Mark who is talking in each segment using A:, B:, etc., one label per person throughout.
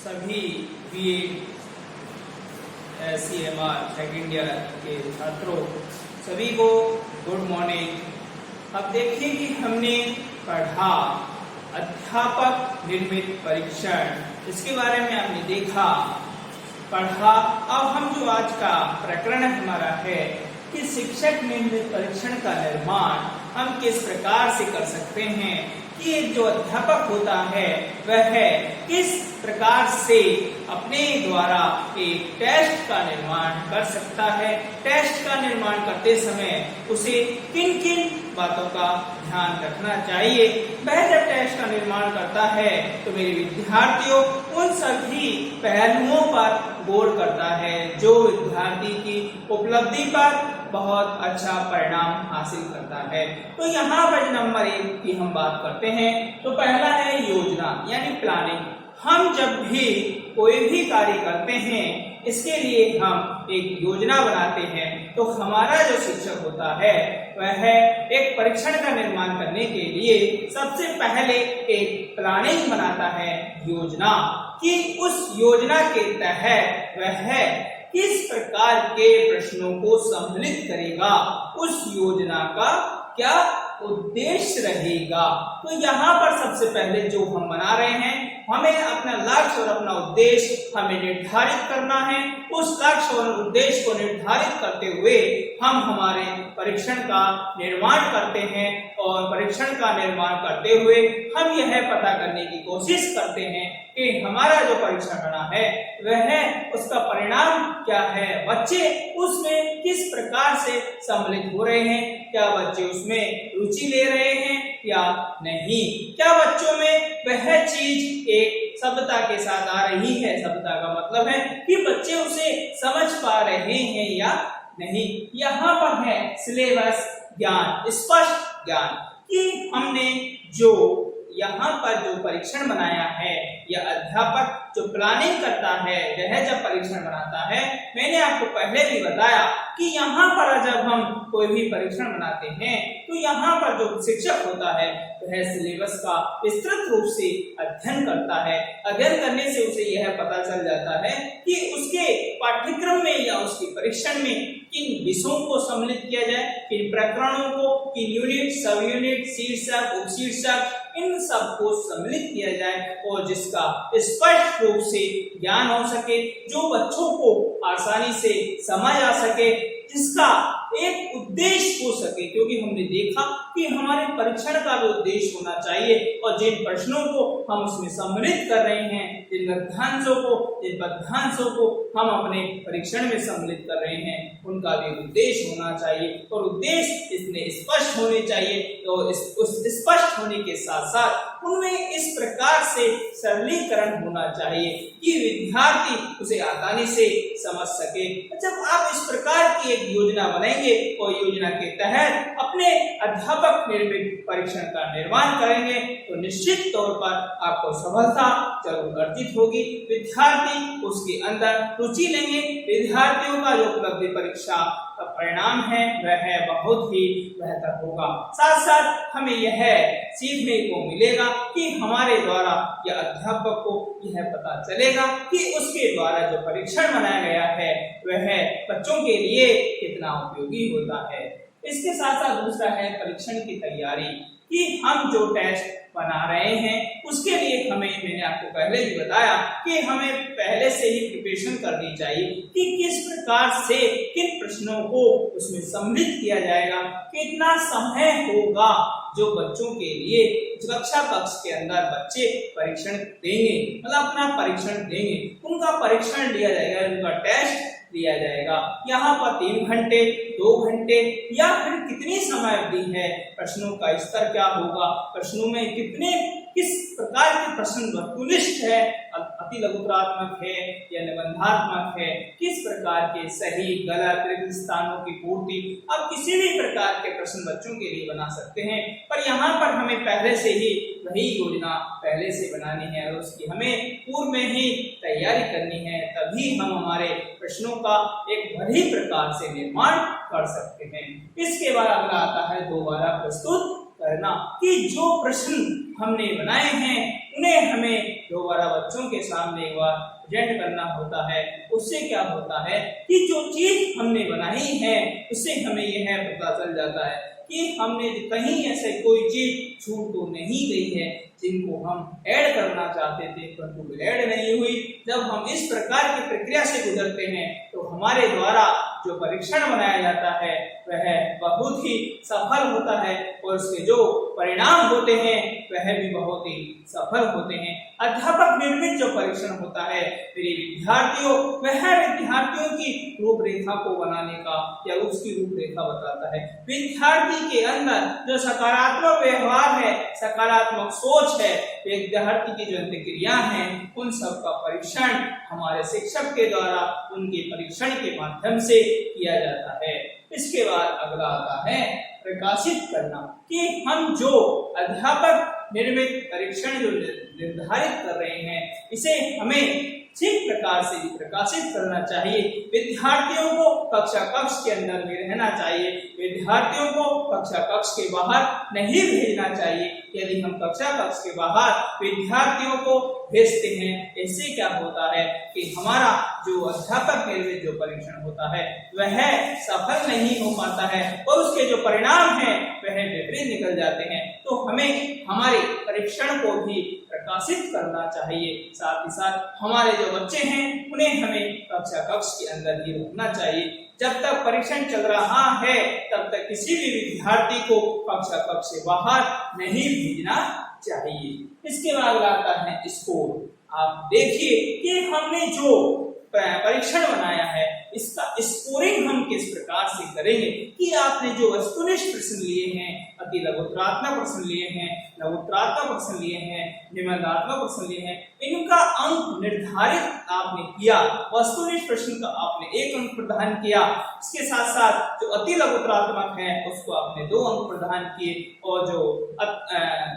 A: सभी BA CMR second year के छात्रों सभी को गुड मॉर्निंग। अब देखिए कि हमने पढ़ा अध्यापक निर्मित परीक्षण, इसके बारे में हमने देखा पढ़ा। अब हम जो आज का प्रकरण हमारा है कि शिक्षक निर्मित परीक्षण का निर्माण हम किस प्रकार से कर सकते हैं, कि एक जो अध्यापक होता है वह किस प्रकार से अपने द्वारा एक टेस्ट का निर्माण कर सकता है। टेस्ट का निर्माण करते समय उसे किन किन बातों का ध्यान रखना चाहिए। वह जब टेस्ट का निर्माण करता है तो मेरे विद्यार्थियों उन सभी पहलुओं पर गौर करता है जो विद्यार्थी की उपलब्धि पर बहुत अच्छा परिणाम हासिल करता है। तो यहाँ पर नंबर 1 की हम बात करते हैं तो पहला है योजना यानी प्लानिंग। हम जब भी कोई भी कार्य करते हैं इसके लिए हम एक योजना बनाते हैं। तो हमारा जो शिक्षक होता है वह एक परीक्षण का निर्माण करने के लिए सबसे पहले एक प्लानिंग बनाता है, योजना, कि उस योजना के तहत वह किस प्रकार के प्रश्नों को सम्मिलित करेगा, उस योजना का क्या उद्देश्य रहेगा। तो यहाँ पर सबसे पहले जो हम बना रहे हैं, हमें अपना लक्ष्य और अपना उद्देश्य हमें निर्धारित करना है। उस लक्ष्य और उद्देश्य को निर्धारित करते हुए हम हमारे परीक्षण का निर्माण करते हैं और परीक्षण का निर्माण करते हुए हम यह पता करने की कोशिश करते हैं कि हमारा जो परीक्षण बना है वह उसका परिणाम क्या है, बच्चे उसमें किस प्रकार से सम्मिलित हो रहे हैं, क्या बच्चे उसमें रुचि ले रहे हैं या नहीं, क्या बच्चों में वह चीज एक सभ्यता के साथ आ रही है। सभ्यता का मतलब है कि बच्चे उसे समझ पा रहे हैं या नहीं। यहाँ पर है सिलेबस ज्ञान, स्पष्ट ज्ञान, कि हमने जो यहाँ पर जो परीक्षण बनाया है या अध्यापक जो प्लानिंग करता है वह जब परीक्षण बनाता है, मैंने आपको पहले भी बताया कि यहाँ पर जब हम कोई भी परीक्षण बनाते हैं तो यहाँ पर जो शिक्षक होता है वह सिलेबस का विस्तृत रूप से अध्ययन करता है। अध्ययन करने से उसे यह पता चल जाता है कि उसके पाठ्यक्रम में या उसके परीक्षण में किन विषयों को सम्मिलित किया जाए, किन प्रकरणों को, किन यूनिट, सब यूनिट, शीर्षक, उपशीर्षक, इन सब को सम्मिलित किया जाए और जिसका स्पष्ट रूप से ज्ञान हो सके, जो बच्चों को आसानी से समझ आ सके, जिसका एक उद्देश्य हो सके। क्योंकि हमने देखा कि हमारे परीक्षण का भी उद्देश्य होना चाहिए और जिन प्रश्नों को हम उसमें सम्मिलित कर रहे हैं, जिन गद्यांशों को, जिन पद्यांशों को हम अपने परीक्षण में सम्मिलित कर रहे हैं, उनका भी उद्देश्य होना चाहिए और उद्देश्य इतने स्पष्ट होने चाहिए। तो उस स्पष्ट होने के साथ साथ उनमें इस प्रकार से सरलीकरण होना चाहिए कि विद्यार्थी उसे आसानी से समझ सके। जब आप इस प्रकार की एक योजना बनाएंगे और योजना के तहत अपने अध्यापक निर्मित परीक्षण का निर्माण करेंगे तो निश्चित तौर पर आपको सफलता जरूर अर्जित होगी। विद्यार्थी उसके अंदर रुचि लेंगे। विद्यार्थियों का जो उपलब्धि परीक्षा का परिणाम है वह बहुत ही बेहतर होगा। साथ साथ हमें यह सीखने को मिलेगा कि हमारे द्वारा या अध्यापक को यह पता चलेगा कि उसके द्वारा जो परीक्षण बनाया गया है वह बच्चों के लिए कितना उपयोगी होता है। इसके साथ साथ दूसरा है परीक्षण की तैयारी, कि हम जो टेस्ट बना रहे हैं उसके लिए हमें, मैंने आपको पहले भी बताया कि हमें पहले से ही प्रिपरेशन करनी चाहिए कि किस प्रकार से किन प्रश्नों को उसमें सम्मिलित किया जाएगा, कितना समय होगा जो बच्चों के लिए कक्षा कक्ष के अंदर बच्चे परीक्षण देंगे, मतलब अपना परीक्षण देंगे, उनका परीक्षण लिया जाएगा, उनका टेस्ट लिया जाएगा। यहाँ पर 3 घंटे, 2 घंटे या फिर कितनी समय अवधि है, प्रश्नों का स्तर क्या होगा, प्रश्नों में किस प्रकार के प्रश्न वस्तुनिष्ठ है, अति लघुतरात्मक है या निबंधात्मक है, किस प्रकार के सही गलत रिक्त स्थानों की पूर्ति, अब किसी भी प्रकार के प्रश्न बच्चों के लिए बना सकते हैं। पर यहाँ पर हमें पहले से ही वही योजना पहले से बनानी है और उसकी हमें पूर्व में ही तैयारी करनी है, तभी हम हमारे प्रश्नों का एक भली प्रकार से निर्माण कर सकते हैं। इसके बाद अगला आता है दोबारा प्रस्तुत करना, कि जो प्रश्न हमने बनाए हैं उन्हें हमें दोबारा बच्चों के सामने एक बार प्रेजेंट करना होता है। उससे क्या होता है कि जो चीज हमने बनाई है उससे हमें यह पता चल जाता है कि हमने कहीं ऐसे कोई चीज छूट तो नहीं गई है जिनको हम ऐड करना चाहते थे परंतु ऐड नहीं हुई। जब हम इस प्रकार की प्रक्रिया से गुजरते हैं तो हमारे द्वारा जो परीक्षण बनाया जाता है वह बहुत ही सफल होता है और उसके जो परिणाम होते हैं वह भी बहुत ही सफल होते हैं। अध्यापक निर्मित जो परीक्षण होता है मेरे विद्यार्थियों, वह विद्यार्थियों की रूपरेखा को बनाने का या उसकी रूपरेखा बताता है। विद्यार्थी के अंदर जो सकारात्मक व्यवहार है, सकारात्मक सोच है, विद्यार्थी की जो प्रतिक्रिया है, उन सब का परीक्षण हमारे शिक्षक के द्वारा उनके परीक्षण के माध्यम से किया जाता है। इसके बाद अगला आता है प्रकाशित करना, कि हम जो अध्यापक निर्मित परीक्षण जो निर्धारित कर रहे हैं इसे हमें ठीक प्रकार से प्रकाशित करना चाहिए। विद्यार्थियों को कक्षा कक्ष के अंदर में रहना चाहिए, विद्यार्थियों को कक्षा कक्ष के बाहर नहीं भेजना चाहिए। यदि हम कक्षा कक्ष के बाहर विद्यार्थियों को भेजते हैं, इससे क्या होता है कि हमारा जो अध्यापक निर्मित जो परीक्षण होता है वह सफल नहीं हो पाता है और उसके जो परिणाम हैं वह विपरीत निकल जाते हैं। तो हमें हमारे परीक्षण को भी प्रकाशित करना चाहिए। साथ ही साथ हमारे जो बच्चे हैं उन्हें हमें कक्षा कक्ष के अंदर ही रखना चाहिए। जब तक परीक्षण चल रहा है तब तक किसी भी विद्यार्थी को कक्षा कक्ष से बाहर नहीं भेजना चाहिए। इसके बाद आता है स्कोर। आप देखिए कि हमने जो परीक्षण बनाया है इसका स्कोरिंग हम किस प्रकार से करेंगे कि आपने जो वस्तुनिष्ठ प्रश्न लिए हैं, अति लघुत्तरात्मक प्रश्न लिए हैं, लघुत्तरात्मक प्रश्न लिए हैं, निबंधात्मक प्रश्न लिए हैं, इनका अंक निर्धारित आपने किया। वस्तुनिष्ठ प्रश्न का आपने 1 अंक प्रदान किया, इसके साथ साथ जो अति लघुत्तरात्मक है उसको आपने 2 अंक प्रदान किए और जो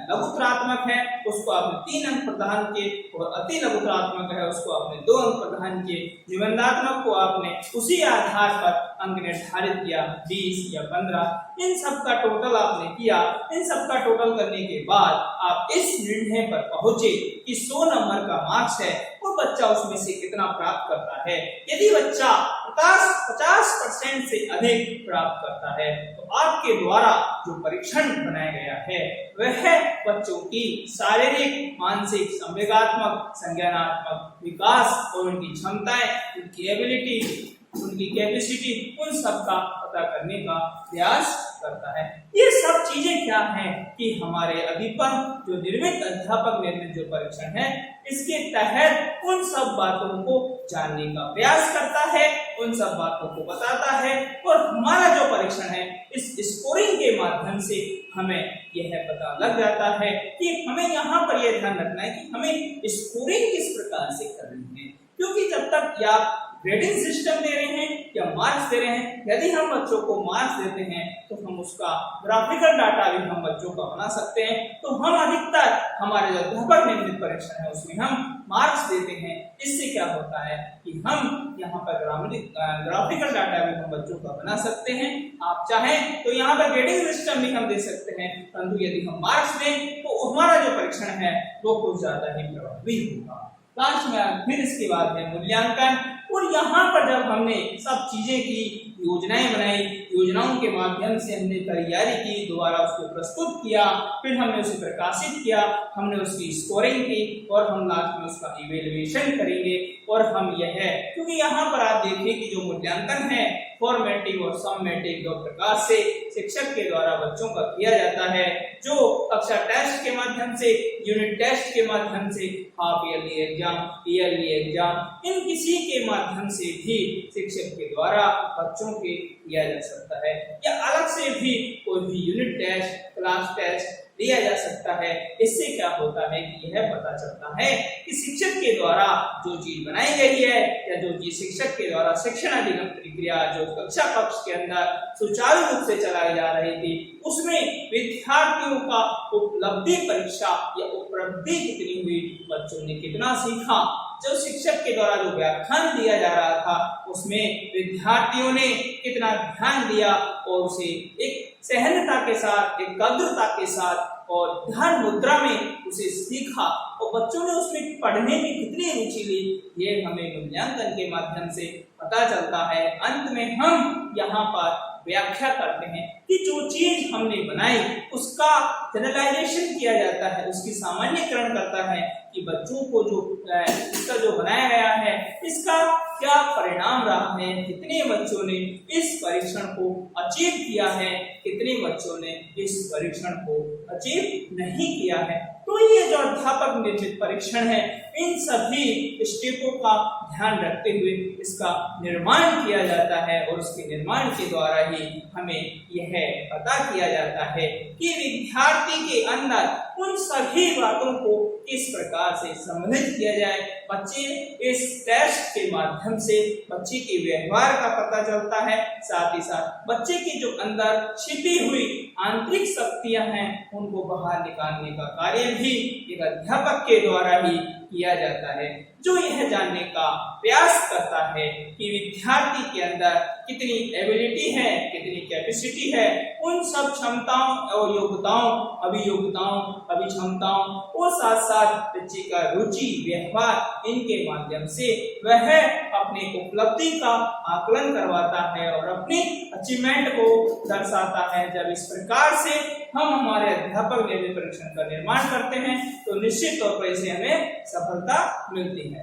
A: लघुत्तरात्मक है उसको आपने 3 अंक प्रदान किए और अति लघुत्तरात्मक है उसको आपने 2 अंक प्रदान किए। निबंधात्मक को आपने उसी आधार पर अंक निर्धारित किया 20 या 15। इन सब का टोटल आपने किया। इन सब का टोटल करने के बाद आप इस निर्णय पर पहुंचे कि 100 नंबर का मार्क्स है वो बच्चा उसमें से कितना प्राप्त करता है। यदि बच्चा 50% से अधिक प्राप्त करता है तो आपके द्वारा जो परीक्षण बनाया गया है वह बच्चों की शारीरिक, मानसिक, संवेगात्मक, संज्ञानात्मक विकास और उनकी क्षमताएं, उनकी एबिलिटी, उनकी कैपेसिटी, उन सब का पता करने का प्रयास करता है। ये सब चीजें क्या हैं कि हमारे अभी पर जो निर्मित अध्यापक निर्मित जो परीक्षण है इसके तहत उन सब बातों को जानने का प्रयास करता है, उन सब बातों को बताता है और हमारा जो परीक्षण है इस स्कोरिंग के माध्यम से हमें यह पता लग जाता है कि हमें यहाँ पर यह ध्यान रखना है कि हमें स्कोरिंग किस प्रकार से करनी है। क्योंकि जब तक आप ग्रेडिंग सिस्टम दे रहे हैं या मार्क्स दे रहे हैं, यदि हम बच्चों को मार्क्स देते हैं तो हम उसका ग्राफिकल डाटा भी हम बच्चों का बना सकते हैं। तो हम अधिकतर हमारे जो अध्यापक निर्मित परीक्षण है उसमें हम मार्क्स देते हैं। इससे क्या होता है कि हम यहाँ पर ग्राफिकल डाटा भी हम बच्चों का बना सकते हैं। आप चाहें तो यहाँ पर ग्रेडिंग सिस्टम भी हम दे सकते हैं, परंतु यदि हम मार्क्स दें तो हमारा जो परीक्षण है वो कुछ ज्यादा ही प्रभावी होगा। लास्ट में फिर इसके बाद है मूल्यांकन। और यहाँ पर जब हमने सब चीजें की, योजनाएं बनाई, योजनाओं के माध्यम से हमने तैयारी की, दोबारा उसको प्रस्तुत किया, फिर हमने उसे प्रकाशित किया, हमने उसकी स्कोरिंग की और हम लास्ट में उसका इवेल्युएशन करेंगे। और हम यह है क्योंकि यहाँ पर आप देखिए कि जो मूल्यांकन है फॉर्मेटिव और समेटिव दो प्रकार से शिक्षक के द्वारा बच्चों का किया जाता है। जो कक्षा टेस्ट के माध्यम से, यूनिट टेस्ट के माध्यम से, half yearly exam, yearly exam, इन किसी के माध्यम से भी शिक्षक के द्वारा बच्चों के किया जा सकता है या अलग से भी कोई भी यूनिट टेस्ट, क्लास टेस्ट दिया जा सकता है। इससे क्या होता है कि यह पता चलता है कि शिक्षक के द्वारा जो चीज बनाई गई है या जो चीज शिक्षक के द्वारा शिक्षण अधिगम प्रक्रिया जो कक्षा कक्ष के अंदर सुचारू रूप से चलाई जा रही थी उसमें विद्यार्थियों का उपलब्धि परीक्षा या उपलब्धि कितनी हुई, बच्चों ने कितना सीखा, जो शिक्षक के द्वारा जो व्याख्यान दिया जा रहा था उसमें विद्यार्थियों ने कितना ध्यान दिया और उसे एक सहनता के साथ, एकाग्रता के साथ और ध्यान मुद्रा में उसे सीखा। और बच्चों ने उसमें पढ़ने में कितनी रुचि ली, ये हमें मूल्यांकन के माध्यम से पता चलता है। अंत में हम यहाँ पर व्याख्या करते हैं कि जो चीज हमने बनाई उसका जनरलाइजेशन किया जाता है, उसकी सामान्यकरण करता है कि बच्चों को जो इसका जो बनाया गया है इसका क्या परिणाम रहा है, कितने बच्चों ने इस परीक्षण को अचीव किया है, कितने बच्चों ने इस परीक्षण को अचीव नहीं किया है। तो ये जो अध्यापक निर्मित परीक्षण है, इन सभी स्टेपों का ध्यान रखते हुए इसका निर्माण किया जाता है और उसके निर्माण के द्वारा ही हमें यह पता किया जाता है कि विद्यार्थी के अंदर उन सभी बातों को किस प्रकार से सम्मिलित किया जाए। बच्चे इस टेस्ट के माध्यम से बच्चे के व्यवहार का पता चलता है, साथ ही साथ बच्चे के जो अंदर छिपी हुई आंतरिक शक्तियां हैं उनको बाहर निकालने का कार्य भी एक अध्यापक के द्वारा ही किया जाता है, जो यह जानने का प्रयास करता है कि विद्यार्थी के अंदर कितनी एबिलिटी है, कितनी कैपेसिटी है, उन सब क्षमताओं और योग्यताओं, अभियोग्यताओं, अभिक्षमताओं और साथ साथ बच्चे का रुचि, व्यवहार, इनके माध्यम से वह अपने उपलब्धि का आकलन करवाता है और अपनी अचीवमेंट को दर्शाता है। जब इस प्रकार से हम हमारे अध्यापक निर्मित परीक्षण का निर्माण करते हैं तो निश्चित तौर पर इसे हमें सफलता मिलती है।